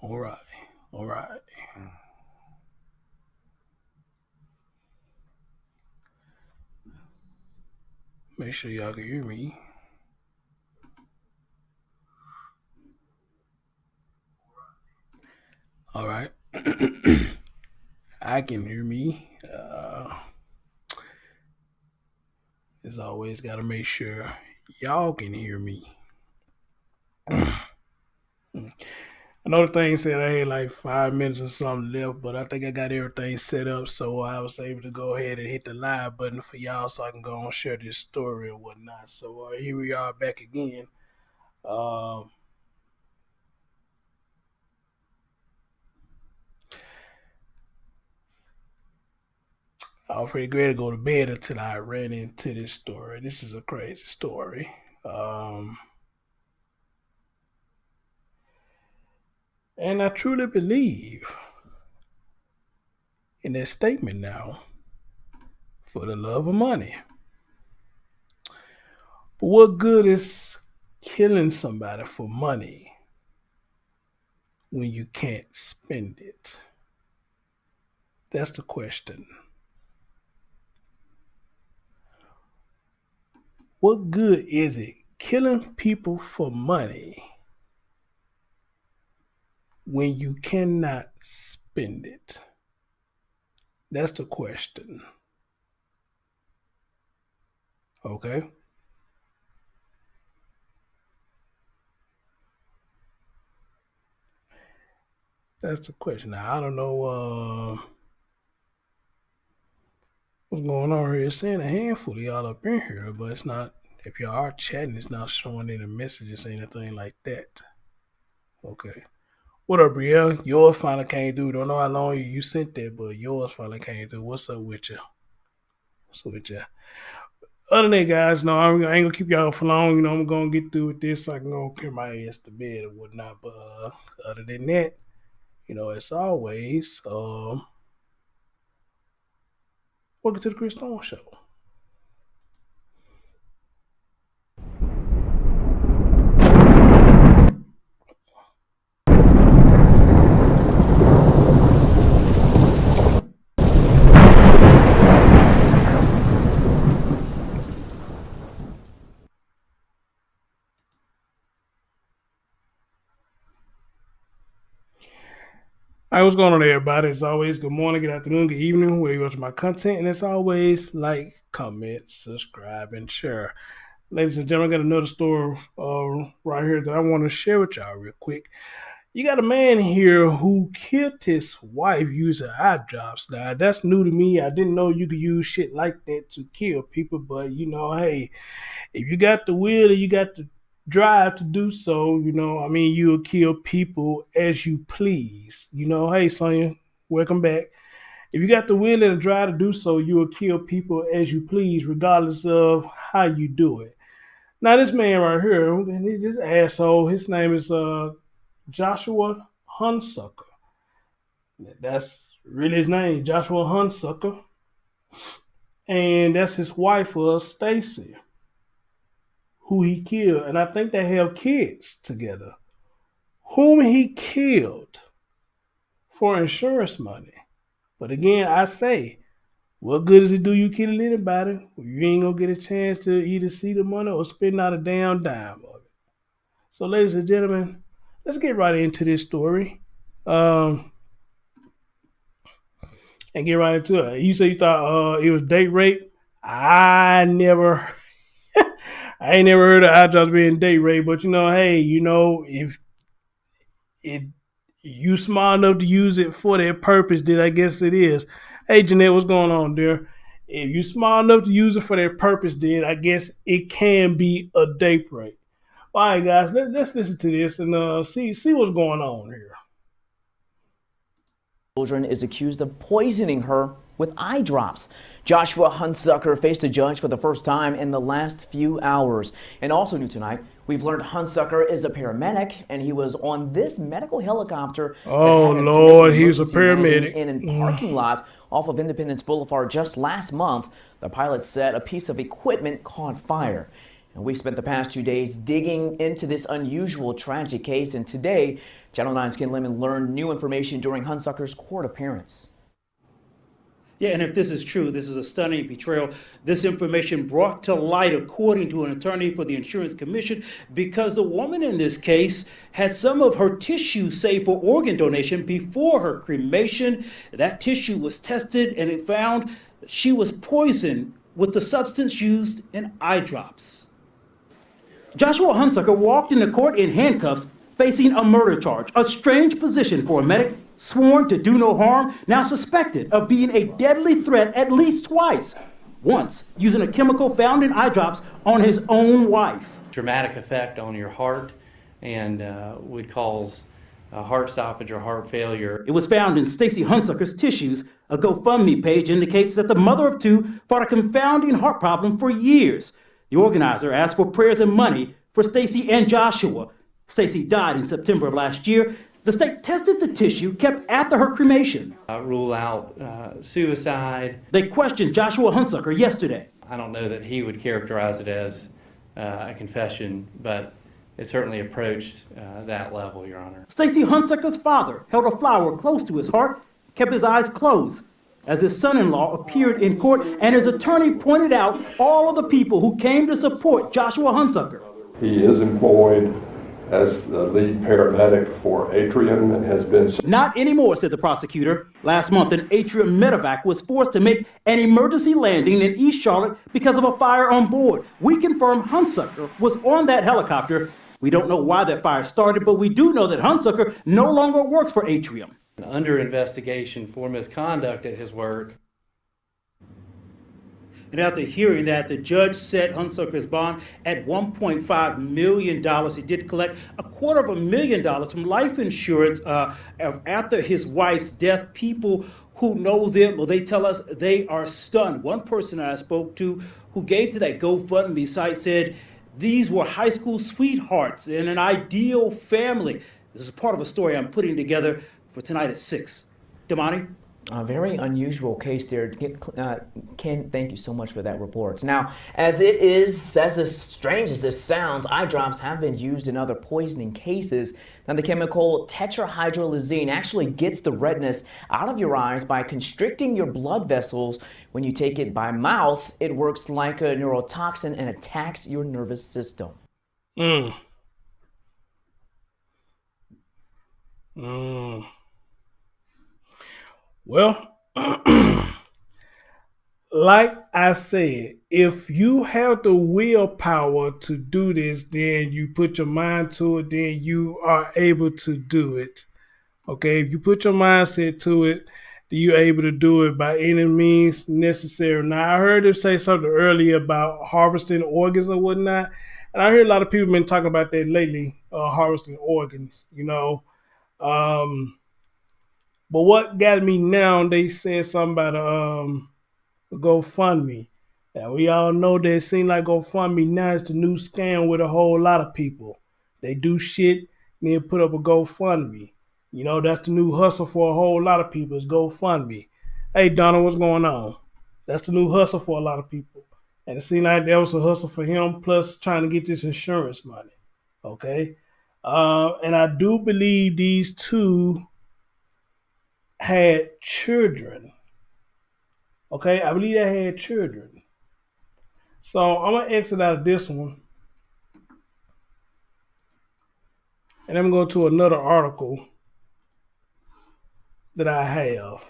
All right. All right. Make sure y'all can hear me. All right. I can hear me. As always, got to make sure y'all can hear me. I know the thing said I had like 5 minutes or something left, but I think I got everything set up so I was able to go ahead and hit the live button for y'all so I can go and share this story and whatnot. So here we are back again. Um, I was pretty great to go to bed until I ran into this story. This is a crazy story. Um, and I truly believe in that statement now for the love of money. But what good is killing somebody for money when you can't spend it? That's the question. What good is it killing people for money when you cannot spend it? That's the question. Okay? That's the question. Now, I don't know what's going on here. It's saying a handful of y'all up in here, but it's not, if y'all are chatting, it's not showing any messages or anything like that. Okay. What up, Brielle? Yours finally came through. Don't know how long you sent that, but yours finally came through. What's up with you? What's up with you? Other than that, guys, no, I ain't gonna keep y'all for long. I'm gonna get through with this so I can go carry my ass to bed or whatnot. But other than that, as always, welcome to the Chris Stone Show. All right, what's going on, everybody? As always, good morning, good afternoon, good evening, where you watch my content. And as always, like, comment, subscribe, and share. Ladies and gentlemen, I got another story right here that I want to share with y'all real quick. You got a man here who killed his wife using eye drops. Now, that's new to me. I didn't know you could use shit like that to kill people, but hey, if you got the will and you got the drive to do so, you'll kill people as you please. Hey, Sonya, welcome back. If you got the will and the drive to do so, you will kill people as you please, regardless of how you do it. Now, this man right here, this asshole, his name is Joshua Hunsicker. That's really his name, Joshua Hunsicker. And that's his wife, Stacy, who he killed. And I think they have kids together, whom he killed for insurance money. But again, I say, what good does it do you killing anybody? You ain't gonna get a chance to either see the money or spend out a damn dime of it. So, ladies and gentlemen, let's get right into this story. And get right into it. You say you thought it was date rape. I never, I ain't never heard of eye drops being date rape. But hey, if it you smart enough to use it for that purpose, then I guess it is. Hey, Jeanette, what's going on there? If you smart enough to use it for that purpose, then I guess it can be a date rape. All right, guys, let's listen to this and see what's going on here. Children is accused of poisoning her with eye drops. Joshua Hunsicker faced a judge for the first time in the last few hours. And also new tonight, we've learned Hunsicker is a paramedic, and he was on this medical helicopter. Oh, Lord, he's a paramedic. In a parking lot off of Independence Boulevard just last month. The pilot said a piece of equipment caught fire. And we spent the past 2 days digging into this unusual tragic case, and today, Channel 9's Ken Lemon learned new information during Hunsucker's court appearance. Yeah, and if this is true, this is a stunning betrayal. This information brought to light, according to an attorney for the Insurance Commission, because the woman in this case had some of her tissue saved for organ donation before her cremation. That tissue was tested, and it found she was poisoned with the substance used in eye drops. Joshua Hunsicker walked into court in handcuffs, facing a murder charge, a strange position for a medic sworn to do no harm, now suspected of being a deadly threat at least twice. Once, using a chemical found in eye drops on his own wife. Dramatic effect on your heart and would cause heart stoppage or heart failure. It was found in Stacy Hunsucker's tissues. A GoFundMe page indicates that the mother of two fought a confounding heart problem for years. The organizer asked for prayers and money for Stacy and Joshua. Stacy died in September of last year. The state tested the tissue kept after her cremation. Rule out suicide. They questioned Joshua Hunsicker yesterday. I don't know that he would characterize it as a confession, but it certainly approached that level, Your Honor. Stacy Hunsicker's father held a flower close to his heart, kept his eyes closed as his son-in-law appeared in court, and his attorney pointed out all of the people who came to support Joshua Hunsicker. He is employed as the lead paramedic for Atrium and has been... Not anymore, said the prosecutor. Last month, an Atrium medevac was forced to make an emergency landing in East Charlotte because of a fire on board. We confirm Hunsicker was on that helicopter. We don't know why that fire started, but we do know that Hunsicker no longer works for Atrium. Under investigation for misconduct at his work. And after hearing that, the judge set Hunsucker's bond at $1.5 million. He did collect $250,000 from life insurance after his wife's death. People who know them, well, they tell us they are stunned. One person I spoke to who gave to that GoFundMe site said these were high school sweethearts in an ideal family. This is part of a story I'm putting together for tonight at 6. Damani? A very unusual case there. Ken, thank you so much for that report. Now, as strange as this sounds, eye drops have been used in other poisoning cases. Now, the chemical tetrahydrolysine actually gets the redness out of your eyes by constricting your blood vessels. When you take it by mouth, it works like a neurotoxin and attacks your nervous system. Well, like I said, if you have the willpower to do this, then you put your mind to it, then you are able to do it. Okay, if you put your mindset to it, then you're able to do it by any means necessary. Now, I heard him say something earlier about harvesting organs and whatnot, and I hear a lot of people been talking about that lately, harvesting organs, you know. But what got me now, they said something about GoFundMe. And we all know that it seems like GoFundMe now is the new scam with a whole lot of people. They do shit and then put up a GoFundMe. You know, that's the new hustle for a whole lot of people is GoFundMe. Hey, Donna, what's going on? That's the new hustle for a lot of people. And it seemed like that was a hustle for him, plus trying to get this insurance money. Okay? And I do believe these two had children. Okay, I believe they had children. So I'm gonna exit out of this one, and I'm going to another article that I have.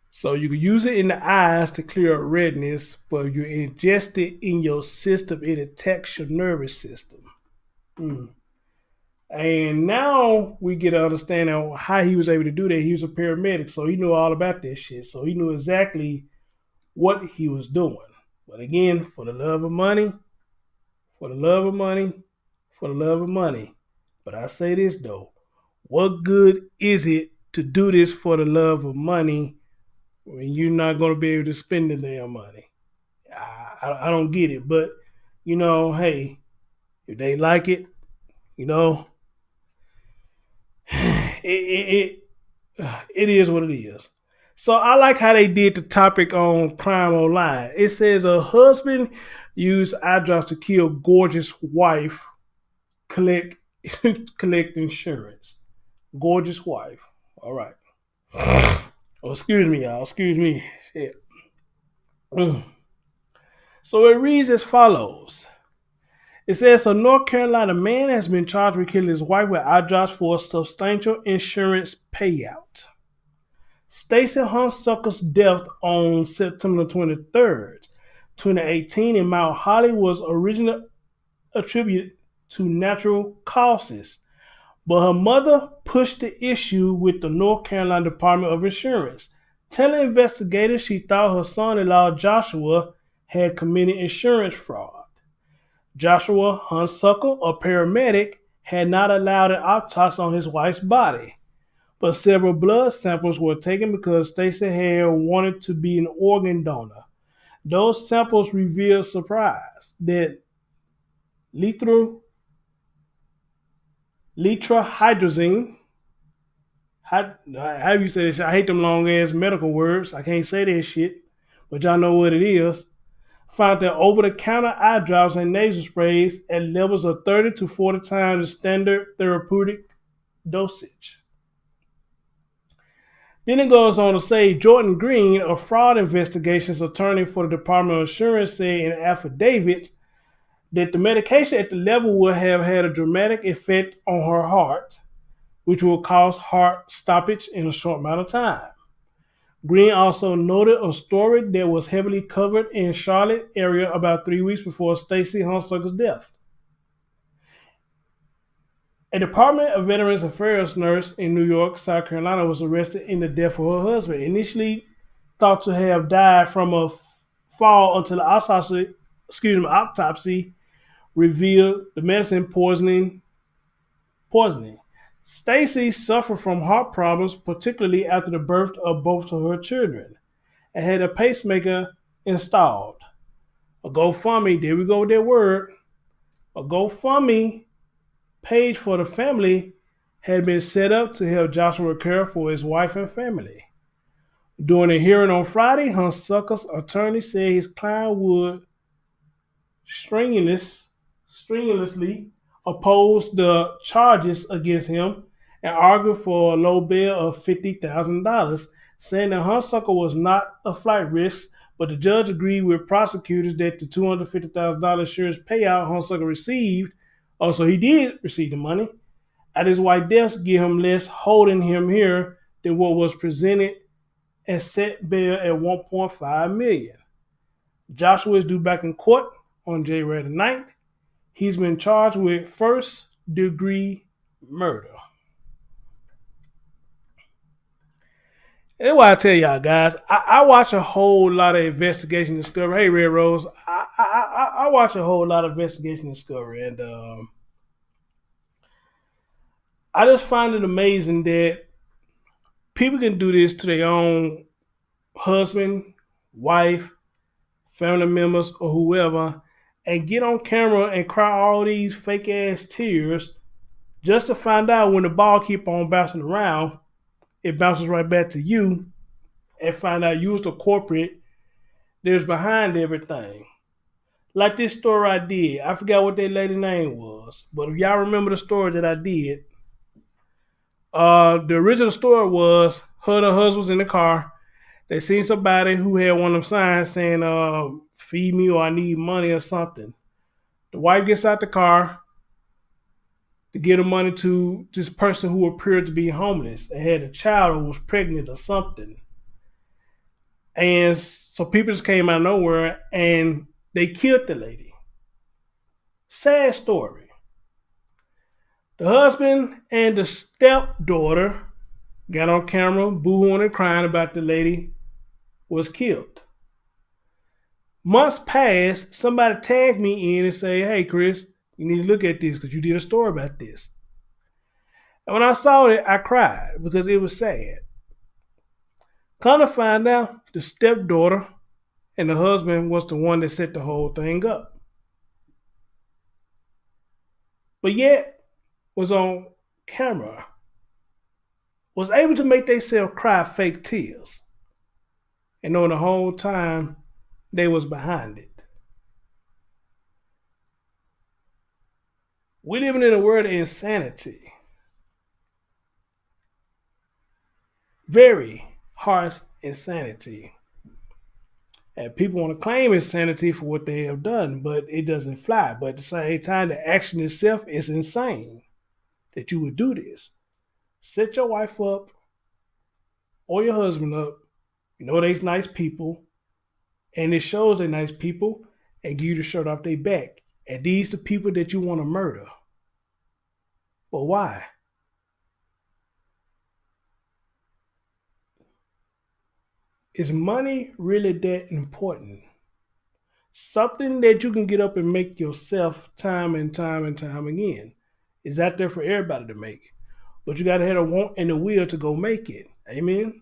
So you can use it in the eyes to clear up redness, but if you ingest it in your system, it attacks your nervous system. And now we get an understanding of how he was able to do that. He was a paramedic, so he knew all about that shit. So he knew exactly what he was doing. But again, for the love of money, for the love of money, for the love of money. But I say this though, what good is it to do this for the love of money when you're not going to be able to spend the damn money? I don't get it. But, you know, hey, if they like it, you know, it is what it is. So I like how they did the topic on crime online. It says a husband used eye drops to kill gorgeous wife, collect collect insurance. Gorgeous wife. All right. Oh, excuse me, y'all. Excuse me. Shit. So it reads as follows. It says a North Carolina man has been charged with killing his wife with eye drops for a substantial insurance payout. Stacey Hunsucker's death on September 23rd, 2018 in Mount Holly was originally attributed to natural causes, but her mother pushed the issue with the North Carolina Department of Insurance, telling investigators she thought her son-in-law Joshua had committed insurance fraud. Joshua Hunsicker, a paramedic, had not allowed an autopsy on his wife's body, but several blood samples were taken because Stacey had wanted to be an organ donor. Those samples revealed surprise that letrahydrazine, how do you say this? I hate them long ass medical words. I can't say that shit, but y'all know what it is. Found that over-the-counter eye drops and nasal sprays at levels of 30 to 40 times the standard therapeutic dosage. Then it goes on to say Jordan Green, a fraud investigations attorney for the Department of Insurance, said in an affidavit that the medication at the level would have had a dramatic effect on her heart, which will cause heart stoppage in a short amount of time. Green also noted a story that was heavily covered in Charlotte area about 3 weeks before Stacey Hunsucker's death. A Department of Veterans Affairs nurse in New York, South Carolina, was arrested in the death of her husband, initially thought to have died from a fall until the autopsy revealed the medicine poisoning. Stacey suffered from heart problems, particularly after the birth of both of her children, and had a pacemaker installed. A GoFundMe, there we go with that word, a GoFundMe page for the family had been set up to help Joshua care for his wife and family. During a hearing on Friday, Hunsucker's attorney said his client would strenuously oppose the charges against him and argued for a low bail of $50,000, saying that Hunsucker was not a flight risk, but the judge agreed with prosecutors that the $250,000 insurance payout Hunsucker received, so he did receive the money, at his wife's death give him less holding him here than what was presented and set bail at $1.5 million. Joshua is due back in court on January 9th. He's been charged with first-degree murder. That's why I tell y'all, guys, I watch a whole lot of Investigation Discovery. Hey, Red Rose, I watch a whole lot of Investigation Discovery, and I just find it amazing that people can do this to their own husband, wife, family members, or whoever, and get on camera and cry all these fake ass tears just to find out when the ball keep on bouncing around, it bounces right back to you, and find out you was the corporate that's behind everything. Like this story I did. I forgot what that lady name was, but if y'all remember the story that I did, the original story was her and her husband was in the car. They seen somebody who had one of them signs saying, feed me or I need money or something. The wife gets out the car to give the money to this person who appeared to be homeless and had a child or was pregnant or something. And so people just came out of nowhere and they killed the lady. Sad story. The husband and the stepdaughter got on camera boo-hooing and crying about the lady was killed. Months passed, somebody tagged me in and say, hey, Chris, you need to look at this because you did a story about this. And when I saw it, I cried because it was sad. Come to find out, the stepdaughter and the husband was the one that set the whole thing up. But yet was on camera was able to make themselves cry fake tears. And knowing the whole time they was behind it. We living in a world of insanity. Very harsh insanity. And people want to claim insanity for what they have done, but it doesn't fly. But at the same time, the action itself is insane that you would do this. Set your wife up or your husband up. You know they's nice people. And it shows they're nice people and give you the shirt off their back. And these the people that you want to murder. But why? Is money really that important? Something that you can get up and make yourself time and time and time again is out there for everybody to make. But you got to have a want and a will to go make it. Amen?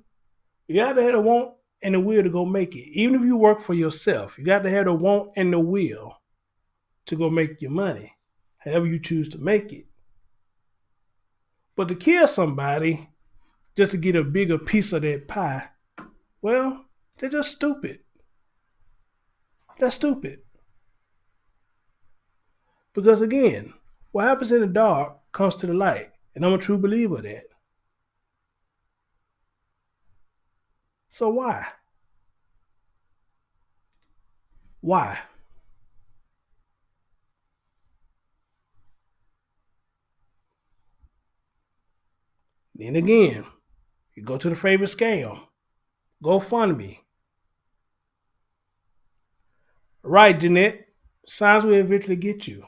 You got to have a want and a will to go make it. Even if you work for yourself, you got to have the want and the will to go make your money, however you choose to make it. But to kill somebody just to get a bigger piece of that pie, well, they're just stupid. That's stupid. Because again, what happens in the dark comes to the light. And I'm a true believer of that. So why? Why? Then again, you go to the favorite scam. GoFundMe. Right, Jeanette. Signs will eventually get you.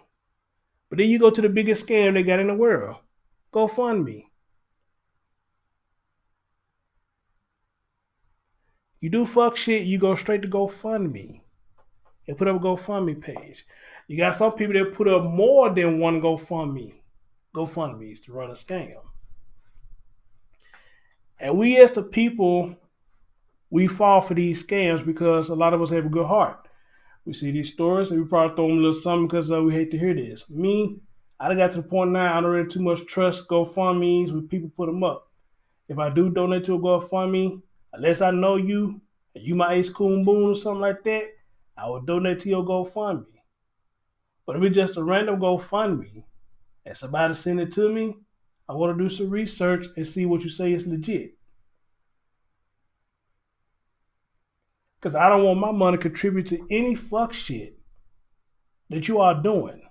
But then you go to the biggest scam they got in the world. GoFundMe. You do fuck shit, you go straight to GoFundMe. And put up a GoFundMe page. You got some people that put up more than one GoFundMes to run a scam. And we as the people, we fall for these scams because a lot of us have a good heart. We see these stories and we probably throw them a little something because we hate to hear this. Me, I done got to the point now I don't really too much trust GoFundMes when people put them up. If I do donate to a GoFundMe, unless I know you, and you my ace coon boon or something like that, I will donate to your GoFundMe. But if it's just a random GoFundMe and somebody send it to me, I want to do some research and see what you say is legit. Because I don't want my money to contribute to any fuck shit that you are doing.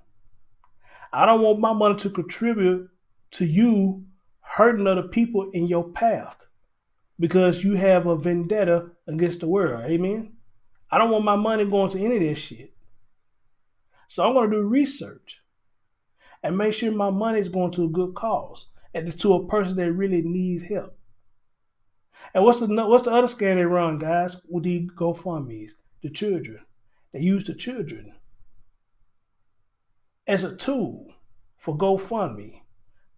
I don't want my money to contribute to you hurting other people in your path because you have a vendetta against the world. Amen? I don't want my money going to any of this shit. So I'm going to do research and make sure my money is going to a good cause and to a person that really needs help. And what's the other scam they run, guys, with these GoFundMes? The children. They use the children as a tool for GoFundMe,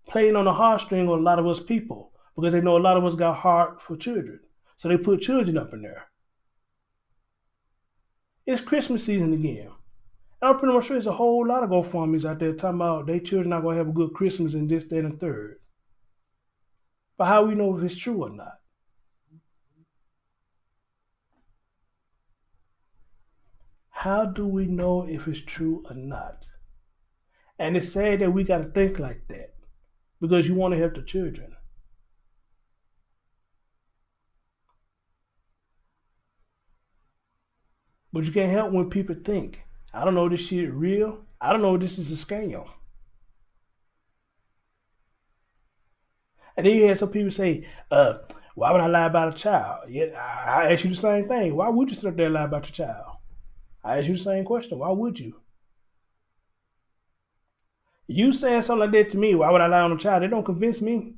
playing on the heartstring of a lot of us people because they know a lot of us got heart for children. So they put children up in there. It's Christmas season again. And I'm pretty much sure there's a whole lot of GoFundMes out there talking about their children not going to have a good Christmas and this, that, and the third. But how we know if it's true or not? How do we know if it's true or not? And it's sad that we got to think like that because you want to help the children. But you can't help when people think, I don't know if this shit is real. I don't know if this is a scam. And then you hear some people say, why would I lie about a child? Yeah, I ask you the same thing. Why would you sit up there and lie about your child? I ask you the same question. Why would you? You saying something like that to me, why would I lie on a child? It don't convince me.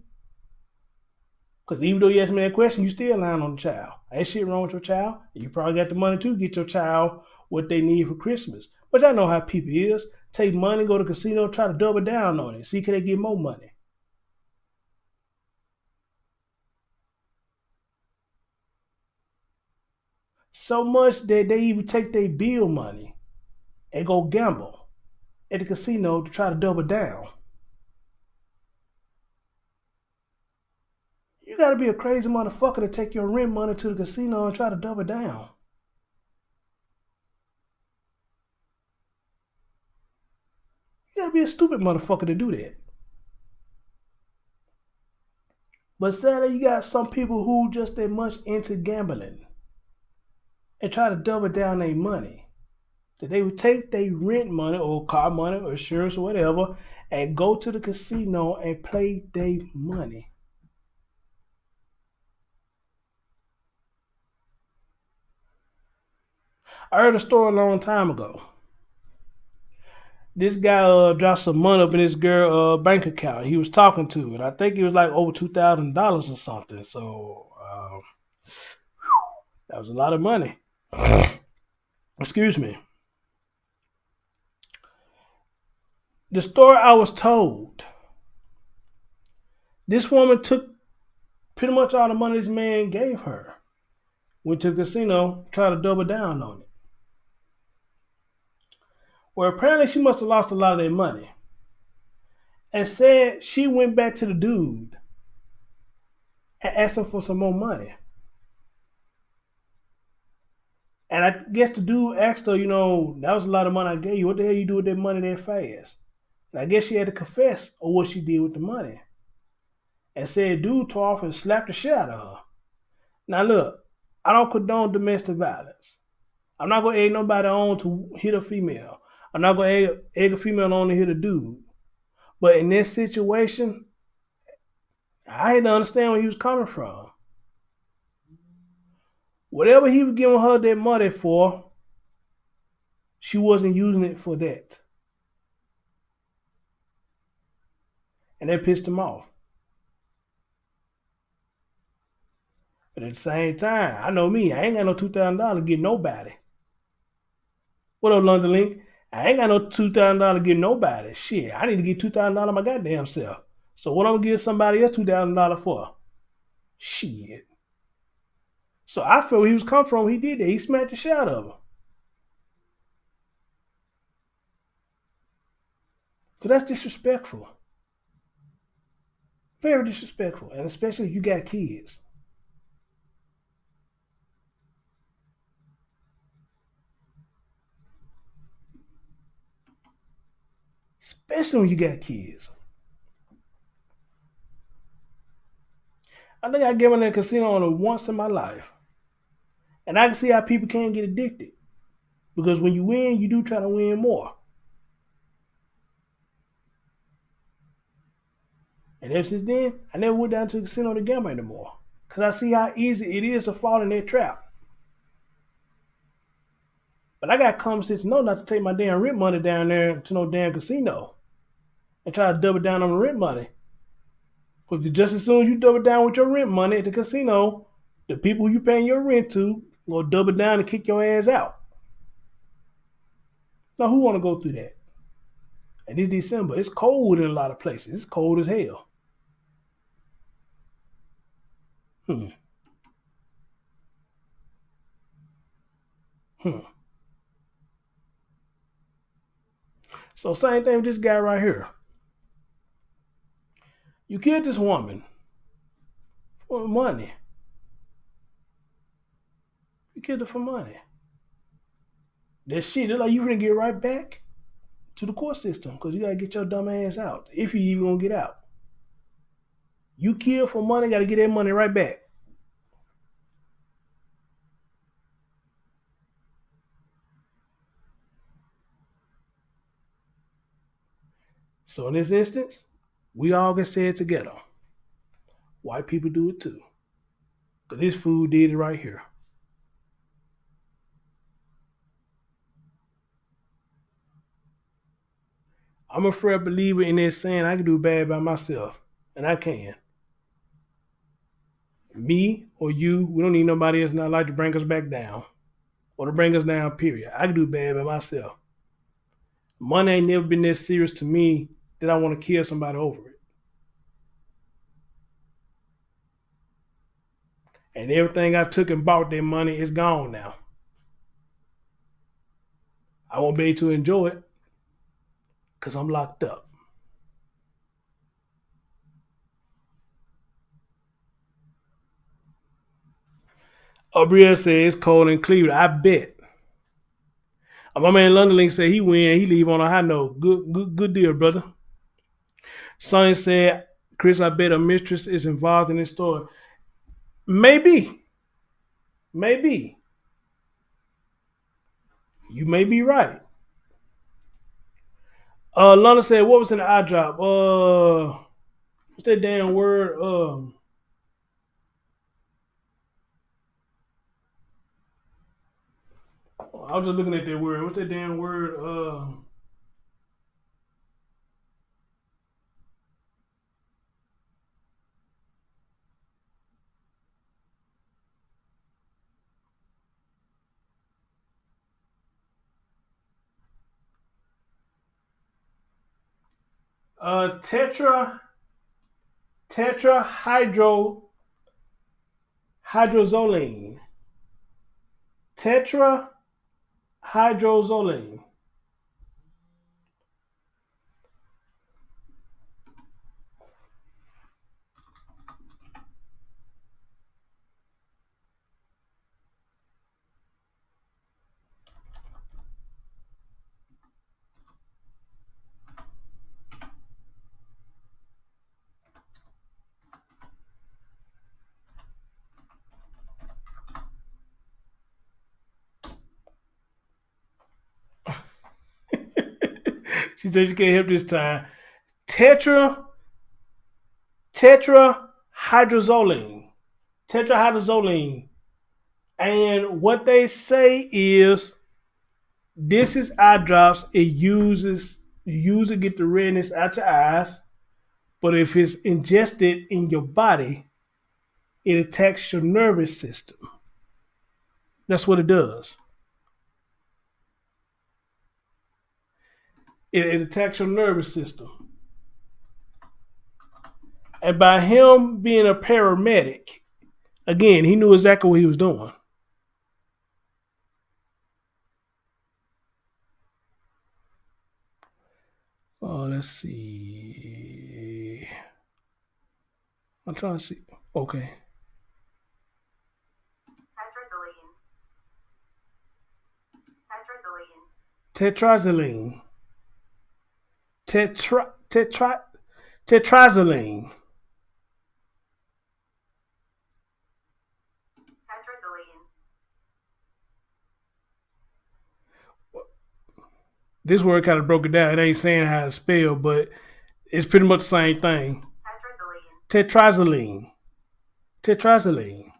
Because even though you ask me that question, you still lying on the child. Ain't shit wrong with your child. You probably got the money to get your child what they need for Christmas. But y'all know how people is. Take money, go to the casino, try to double down on it. See, can they get more money? So much that they even take their bill money and go gamble at the casino to try to double down. You gotta be a crazy motherfucker to take your rent money to the casino and try to double down. You gotta be a stupid motherfucker to do that. But sadly, you got some people who just that much into gambling and try to double down their money. That they would take their rent money or car money or insurance or whatever and go to the casino and play their money. I heard a story a long time ago. This guy dropped some money up in this girl bank account he was talking to, and I think it was like over $2,000 or something. So that was a lot of money. Excuse me. The story I was told, this woman took pretty much all the money this man gave her, went to the casino, tried to double down on it. Well, apparently she must have lost a lot of their money and said she went back to the dude and asked him for some more money. And I guess the dude asked her, that was a lot of money I gave you. What the hell you do with that money that fast? And I guess she had to confess on what she did with the money. And said dude tore off and slapped the shit out of her. Now look, I don't condone domestic violence. I'm not going to egg nobody on to hit a female. I'm not going to egg a female on to hit a dude. But in this situation, I had to understand where he was coming from. Whatever he was giving her that money for, she wasn't using it for that. And that pissed him off. But at the same time, I know me, I ain't got no $2,000 to give nobody. What up, London Link? I ain't got no $2,000 to give nobody. Shit, I need to get $2,000 my goddamn self. So what I'm gonna give somebody else $2,000 for? Shit. So I feel where he was coming from. He did that. He smacked the shit out of her. Because that's disrespectful. Very disrespectful. And especially if you got kids. Especially when you got kids. I think I gave in that casino on it once in my life. And I can see how people can get addicted. Because when you win, you do try to win more. And ever since then, I never went down to the casino to gamble anymore. Because I see how easy it is to fall in that trap. But I got common sense to know not to take my damn rent money down there to no damn casino. And try to double down on the rent money. Because just as soon as you double down with your rent money at the casino, the people you paying your rent to will double down and kick your ass out. Now, who want to go through that? And it's December. It's cold in a lot of places. It's cold as hell. So same thing with this guy right here. You killed this woman for money. You killed her for money. That shit, like you gonna get right back to the court system because you gotta get your dumb ass out if you even gonna get out. You kill for money, gotta get that money right back. So in this instance, we all can say it together. White people do it too. Because this fool did it right here. I'm a firm believer in this saying I can do bad by myself. And I can. Me or you, we don't need nobody else in our life to bring us back down. Or to bring us down, period. I can do bad by myself. Money ain't never been that serious to me that I want to kill somebody over it. And everything I took and bought that money is gone now. I won't be able to enjoy it because I'm locked up. Abriel says it's cold in Cleveland. I bet. My man London Link said he win. He leave on a high note. Good deal, brother. Sonny said, Chris, I bet a mistress is involved in this story. Maybe. You may be right. London said, what was in the eye drop? What's that damn word? I was just looking at that word. What's that damn word? Tetrahydrozoline. Tetrahydrozoline. She said she can't help this time. Tetrahydrozoline. Tetrahydrozoline. And what they say is this is eye drops. It uses to get the redness out your eyes. But if it's ingested in your body, it attacks your nervous system. That's what it does. It attacks your nervous system. And by him being a paramedic, again, he knew exactly what he was doing. Oh, let's see. I'm trying to see. Okay. Tetrazoline. Tetrazoline. This word kind of broke it down. It ain't saying how it's spelled, but it's pretty much the same thing. Tetrazoline. Tetrazoline.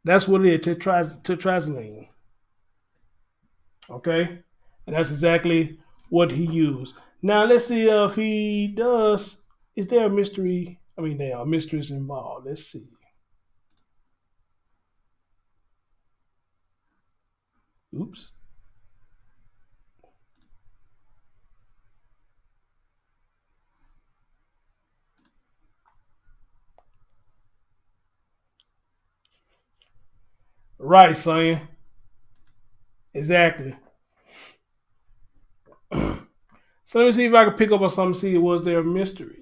That's what it is. Tetrazoline. Okay? And that's exactly what he used. Now let's see if he does. Is there a mystery? I mean, there are mysteries involved. Let's see. Oops. Right, Sonya. Exactly. So let me see if I can pick up on something. See, was there a mystery?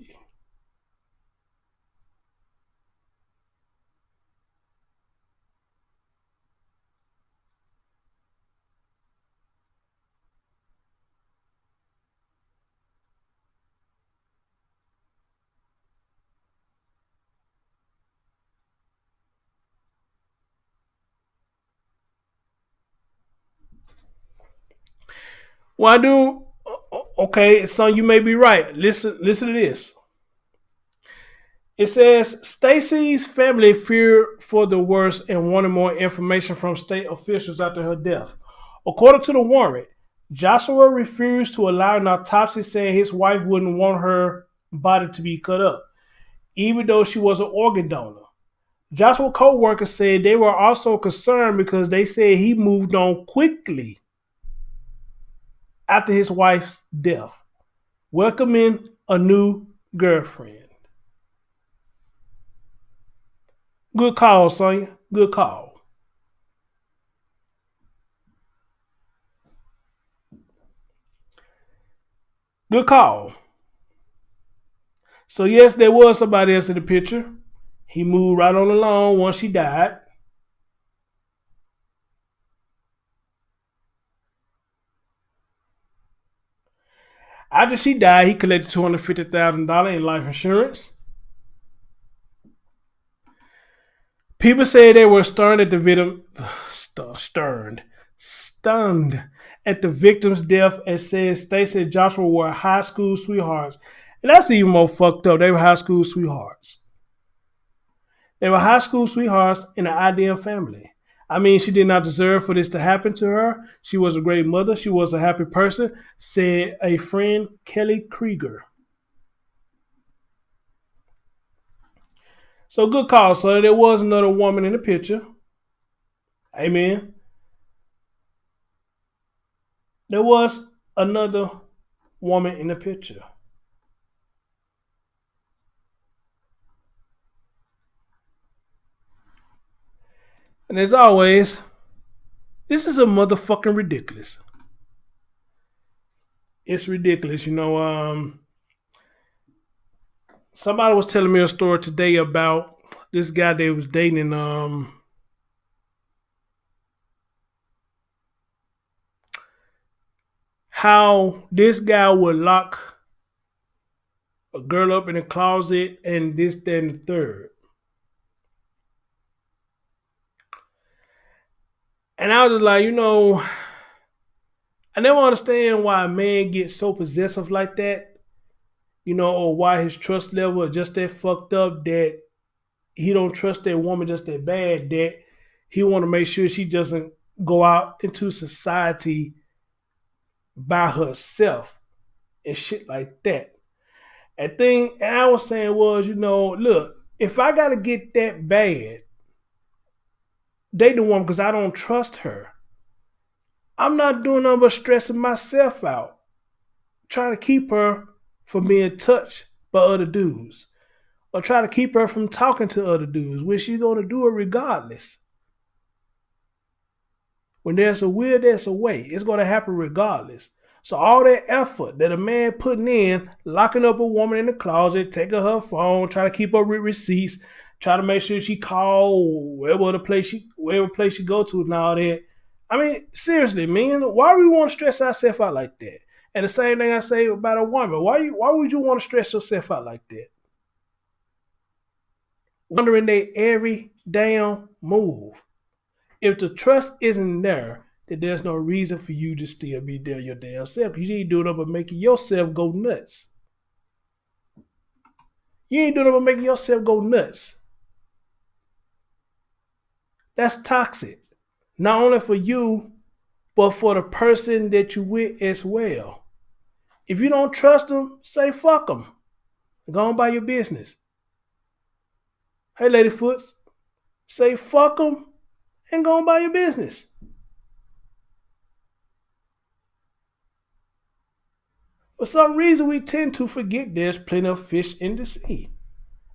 Well, I do. Okay, son, you may be right. Listen to this. It says Stacy's family feared for the worst and wanted more information from state officials after her death. According to the warrant, Joshua refused to allow an autopsy, saying his wife wouldn't want her body to be cut up, even though she was an organ donor. Joshua's co-workers said they were also concerned because they said he moved on quickly after his wife's death, welcoming a new girlfriend. Good call, Sonya. Good call. Good call. So yes, there was somebody else in the picture. He moved right on along once she died. After she died, he collected $250,000 in life insurance. People say they were stunned at the victim, stunned at the victim's death, and they said Joshua were high school sweethearts. And that's even more fucked up. They were high school sweethearts. They were high school sweethearts in an ideal family. I mean, she did not deserve for this to happen to her. She was a great mother. She was a happy person, said a friend, Kelly Krieger. So good call, son. There was another woman in the picture. Amen. There was another woman in the picture. And as always, this is a motherfucking ridiculous. It's ridiculous. Somebody was telling me a story today about this guy they was dating, how this guy would lock a girl up in a closet and this, that, and the third. And I was just like, I never understand why a man gets so possessive like that, or why his trust level is just that fucked up that he don't trust that woman just that bad that he want to make sure she doesn't go out into society by herself and shit like that. And I was saying was, look, if I got to get that bad, date the woman because I don't trust her, I'm not doing nothing but stressing myself out, trying to keep her from being touched by other dudes, or try to keep her from talking to other dudes, which she's going to do it regardless. When there's a will, there's a way. It's going to happen regardless. So all that effort that a man putting in, locking up a woman in the closet, taking her phone, trying to keep up with receipts, trying to make sure she call wherever place she go to and all that. I mean, seriously, man, why do we want to stress ourselves out like that? And the same thing I say about a woman. Why would you want to stress yourself out like that? Wondering their every damn move. If the trust isn't there, then there's no reason for you to still be there your damn self. You ain't doing it but making yourself go nuts. You ain't doing it but making yourself go nuts. That's toxic. Not only for you, but for the person that you with as well. If you don't trust them, say fuck them. Go on by your business. Hey, Ladyfoots, say fuck them and go on by your business. For some reason, we tend to forget there's plenty of fish in the sea.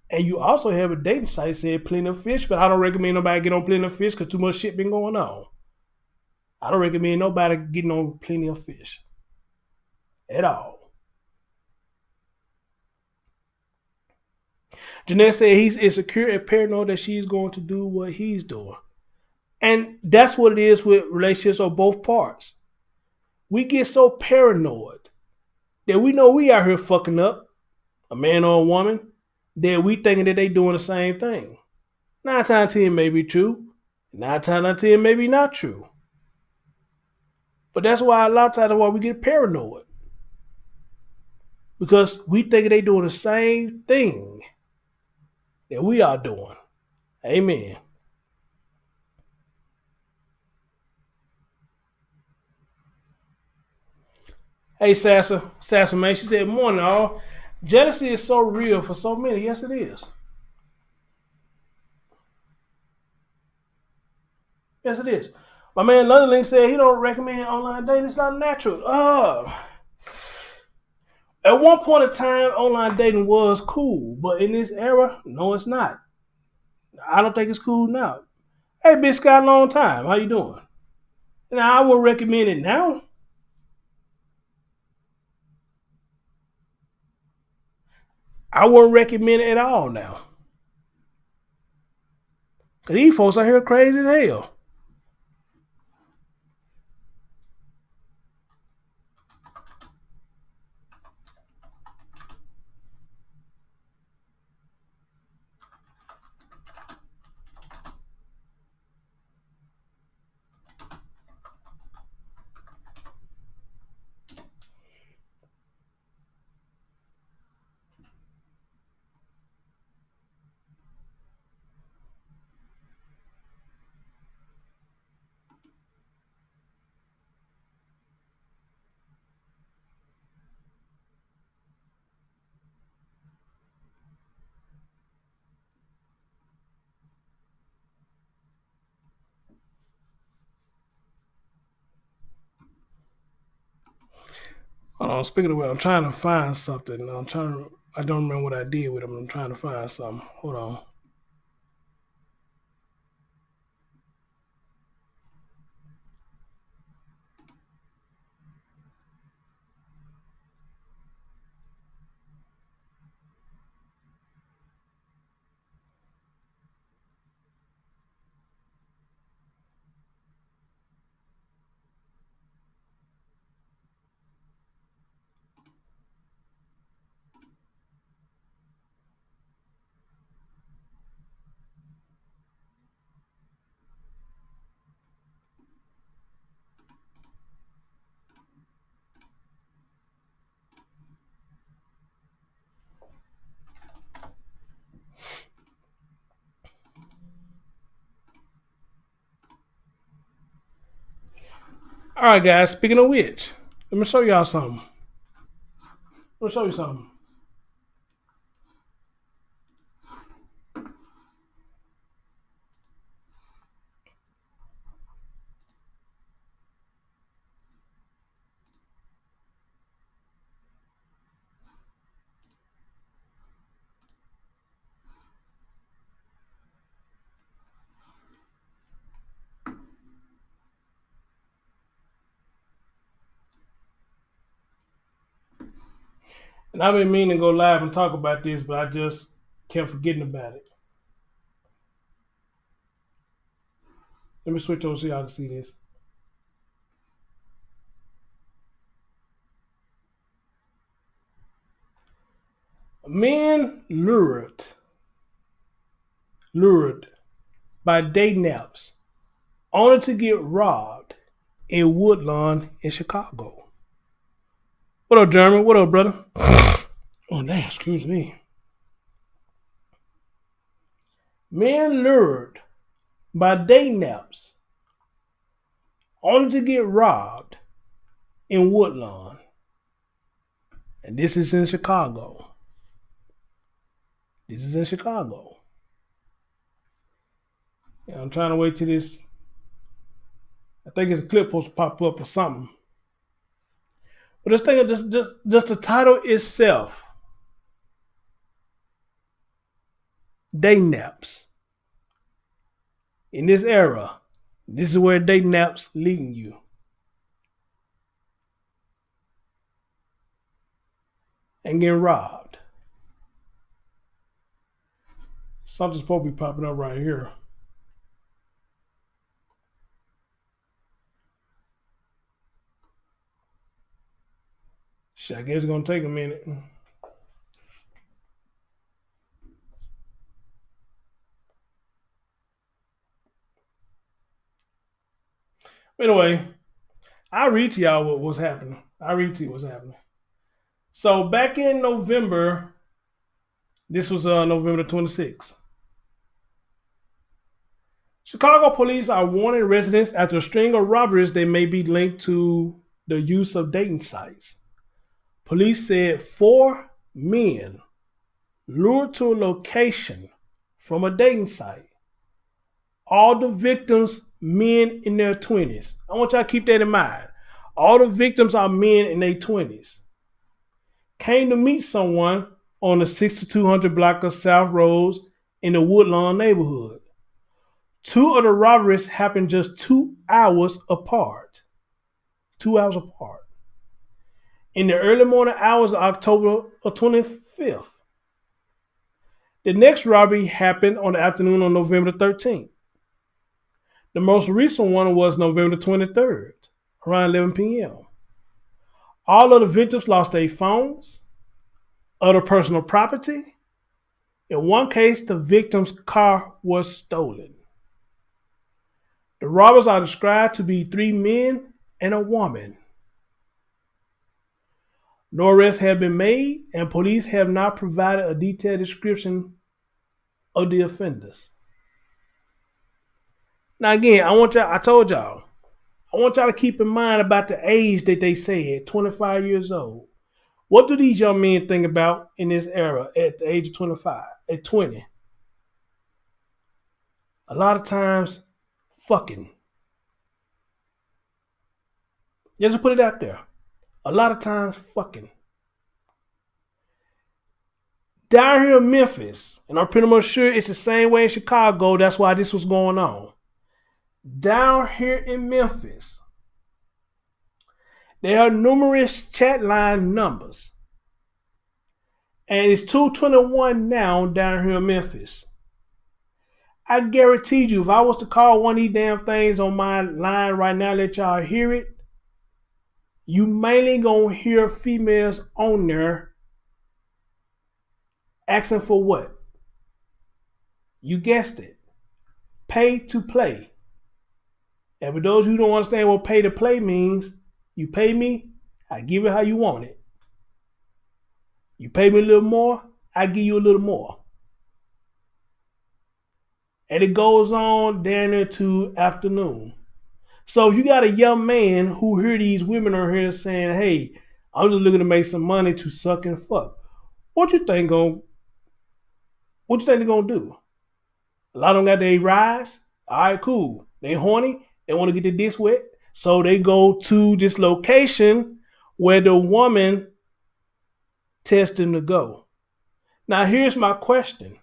And you also have a dating site said plenty of fish, but I don't recommend nobody get on plenty of fish because too much shit been going on. I don't recommend nobody getting on plenty of fish. At all. Jeanette said he's insecure and paranoid that she's going to do what he's doing. And that's what it is with relationships on both parts. We get so paranoid that we know we out here fucking up, a man or a woman, that we thinking that they doing the same thing. 9 times out of 10 may be true. 9 times out of 10 may be not true. But that's why a lot of times why we get paranoid. Because we think they doing the same thing that we are doing. Amen. Hey, Sassa, man. She said, morning, all. Jealousy is so real for so many. Yes, it is. Yes, it is. My man London said he don't recommend online dating. It's not natural. At one point in time, online dating was cool. But in this era, no, it's not. I don't think it's cool now. Hey, Big Scott, long time. How you doing? Now, I would recommend it now. I wouldn't recommend it at all now. Because these folks out here crazy as hell. Speaking of which, I'm trying to find something. I don't remember what I did with them. I'm trying to find something. Hold on. All right, guys. Speaking of which, let me show y'all something. Let me show you something. And I've been meaning to go live and talk about this, but I just kept forgetting about it. Let me switch over so y'all can see this. Men lured by day naps, only to get robbed in Woodlawn in Chicago. What up, Jeremy? What up, brother? Oh, damn, excuse me. Men lured by day naps, only to get robbed in Woodlawn. And this is in Chicago. This is in Chicago. Yeah, I'm trying to wait till this. I think it's a clip supposed to pop up or something. But this thing, just the title itself. Day naps. In this era, this is where day naps leading you. And getting robbed. Something's supposed to be popping up right here. Shit, I guess it's gonna take a minute. Anyway, I'll read to y'all what's happening. So back in November, this was November the 26th. Chicago police are warning residents after a string of robberies they may be linked to the use of dating sites. Police said 4 men lured to a location from a dating site. All the victims, men in their 20s. I want y'all to keep that in mind. All the victims are men in their 20s. Came to meet someone on the 6200 block of South Rose in the Woodlawn neighborhood. 2 of the robberies happened just 2 hours apart. 2 hours apart. In the early morning hours of October 25th. The next robbery happened on the afternoon of November 13th. The most recent one was November 23rd, around 11 p.m. All of the victims lost their phones, other personal property. In one case, the victim's car was stolen. The robbers are described to be 3 men and a woman. No arrests have been made, and police have not provided a detailed description of the offenders. Now again, I told y'all, I want y'all to keep in mind about the age that they said, 25 years old. What do these young men think about in this era at the age of 25, at 20? A lot of times, fucking. Just put it out there. A lot of times fucking. Down here in Memphis, and I'm pretty much sure it's the same way in Chicago, that's why this was going on. Down here in Memphis, there are numerous chat line numbers. And it's 2:21 now down here in Memphis. I guarantee you, if I was to call one of these damn things on my line right now, let y'all hear it, you mainly gonna hear females on there asking for what? You guessed it. Pay to play. And for those who don't understand what pay to play means, you pay me, I give it how you want it. You pay me a little more, I give you a little more. And it goes on down there to afternoon. So if you got a young man who hear these women on here saying, hey, I'm just looking to make some money to suck and fuck, what you think they're gonna do? A lot of them got their rise. All right, cool. They horny. They want to get their dick wet. So they go to this location where the woman tells them to go. Now here's my question.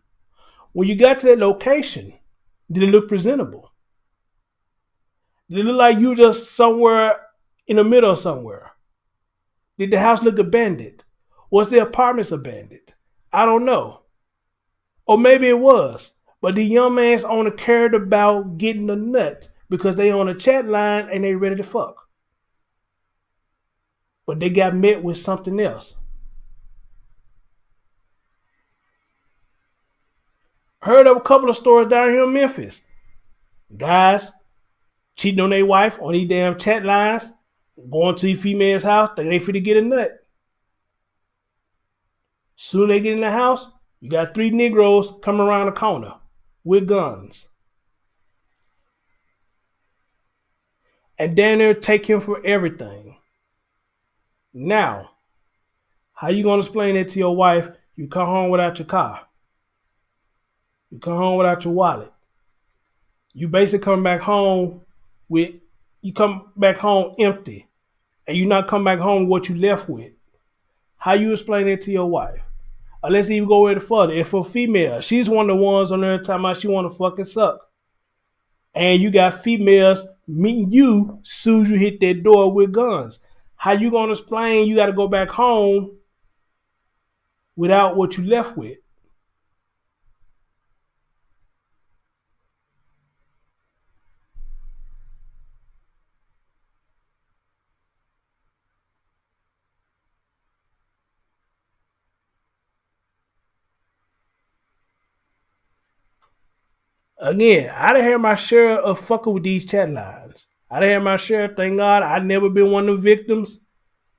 When you got to that location, did it look presentable? Did it look like you just somewhere in the middle of somewhere? Did the house look abandoned? Was the apartments abandoned? I don't know. Or maybe it was. But the young man's only cared about getting a nut because they on a chat line and they ready to fuck. But they got met with something else. Heard of a couple of stories down here in Memphis. Guys cheating on their wife on these damn chat lines, going to the female's house, thinking they finna get a nut. Soon they get in the house, you got 3 Negroes coming around the corner with guns. And down there take him for everything. Now, how you gonna explain that to your wife? You come home without your car. You come home without your wallet. You basically come back home empty. And you not come back home with what you left with. How you explain that to your wife? Or let's even go a little further. If a female, she's one of the ones on there talking about she want to fucking suck. And you got females meeting you as soon as you hit that door with guns. How you gonna explain you gotta go back home without what you left with? Again, I done had my share of fucking with these chat lines. I done had my share. Thank God I never been one of the victims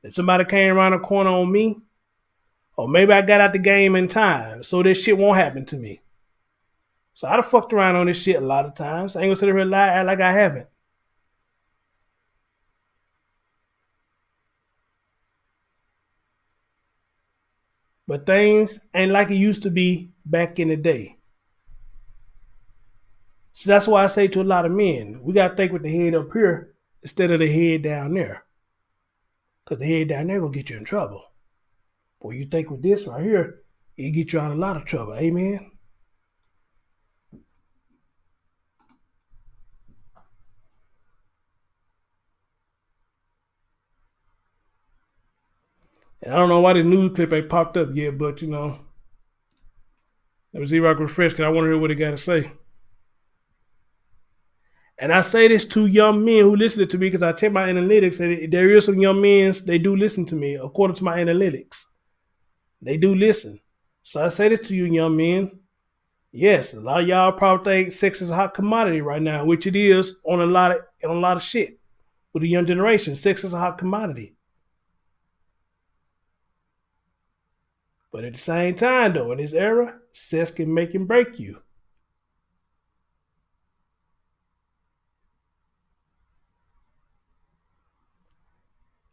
that somebody came around the corner on me. Or maybe I got out the game in time so this shit won't happen to me. So I done fucked around on this shit a lot of times. I ain't gonna sit here and lie, act like I haven't. But things ain't like it used to be back in the day. So that's why I say to a lot of men, we got to think with the head up here instead of the head down there. Because the head down there will get you in trouble. But you think with this right here, it get you out of a lot of trouble. Amen? And I don't know why this news clip ain't popped up yet, but you know, let me see if I can refresh because I want to hear what they got to say. And I say this to young men who listen to me because I check my analytics and there is some young men, they do listen to me according to my analytics. They do listen. So I say this to you young men. Yes, a lot of y'all probably think sex is a hot commodity right now, which it is on a lot of shit. With the young generation, sex is a hot commodity. But at the same time though, in this era, sex can make and break you.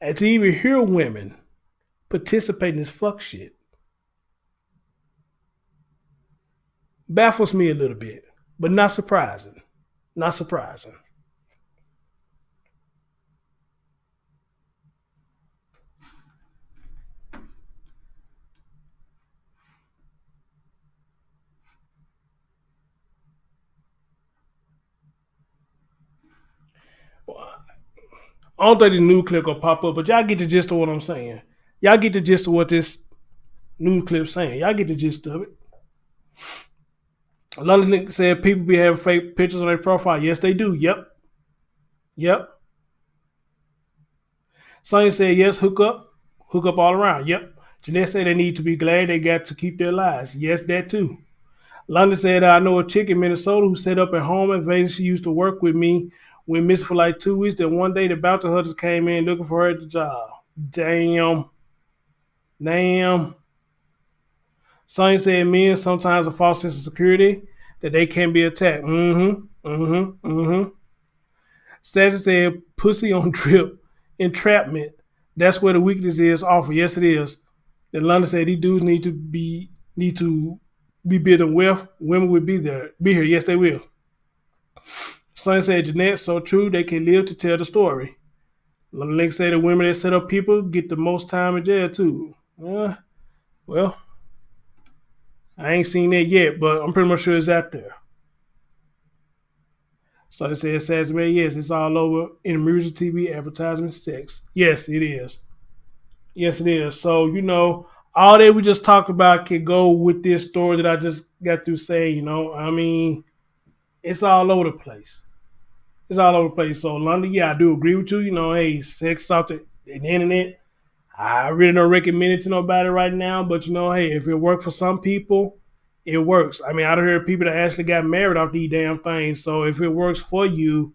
And to even hear women participate in this fuck shit baffles me a little bit, but not surprising. Not surprising. I don't think this new clip will pop up, but y'all get the gist of what I'm saying. Y'all get the gist of what this new clip's saying. Y'all get the gist of it. London said people be having fake pictures on their profile. Yes, they do. Yep. Sonny said yes, hook up all around. Yep. Jeanette said they need to be glad they got to keep their lives. Yes, that too. London said I know a chick in Minnesota who set up at home in Vegas. She used to work with me. We missed for like 2 weeks. Then one day the bounty hunters came in looking for her at the job. Damn. Sonny said men sometimes a false sense of security that they can be attacked. Sassy said pussy on drip, entrapment. That's where the weakness is offered. Yes, it is. Then London said these dudes need to be building wealth. Women will be here. Yes, they will. Sonny said Jeanette, so true they can live to tell the story. London said the women that set up people get the most time in jail too. Well, I ain't seen that yet, but I'm pretty much sure it's out there. So it says, Sassy, yes, it's all over in music, TV, advertisement, sex. Yes, it is. Yes, it is. So, all that we just talked about can go with this story that I just got through saying, I mean, it's all over the place. It's all over the place. So, London, yeah, I do agree with you. Hey, sex out the internet. I really don't recommend it to nobody right now, but hey, if it works for some people, it works. I mean, I've heard people that actually got married off these damn things. So if it works for you,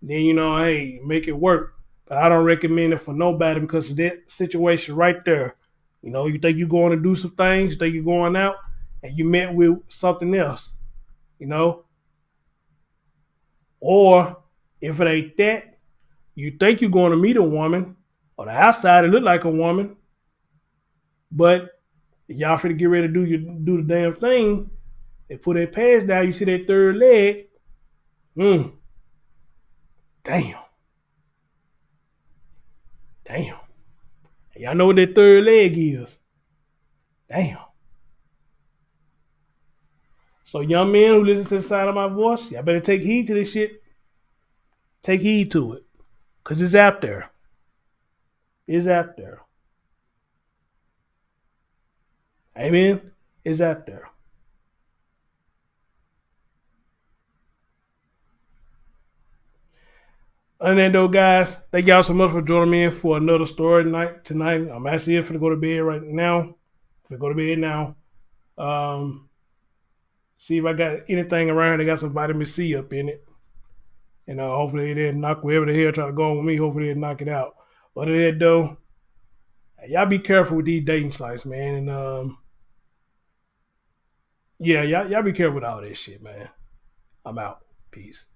then hey, make it work. But I don't recommend it for nobody because of that situation right there. You think you're going to do some things, you think you're going out, and you met with something else, Or if it ain't that, you think you're going to meet a woman. On the outside, it look like a woman, but y'all finna get ready to do the damn thing. They put their pants down. You see that third leg. Damn. Y'all know what that third leg is. Damn. So young men who listen to the sound of my voice, y'all better take heed to this shit. Take heed to it. Because it's out there. It's out there. Amen? It's out there. Other than that, though, guys, thank y'all so much for joining me for another story tonight. I'm actually here for to go to bed right now. See if I got anything around that got some vitamin C up in it. Hopefully they didn't knock whoever the hell try to go on with me. Hopefully they didn't knock it out. Other than that, though, y'all be careful with these dating sites, man. And yeah, y'all be careful with all this shit, man. I'm out. Peace.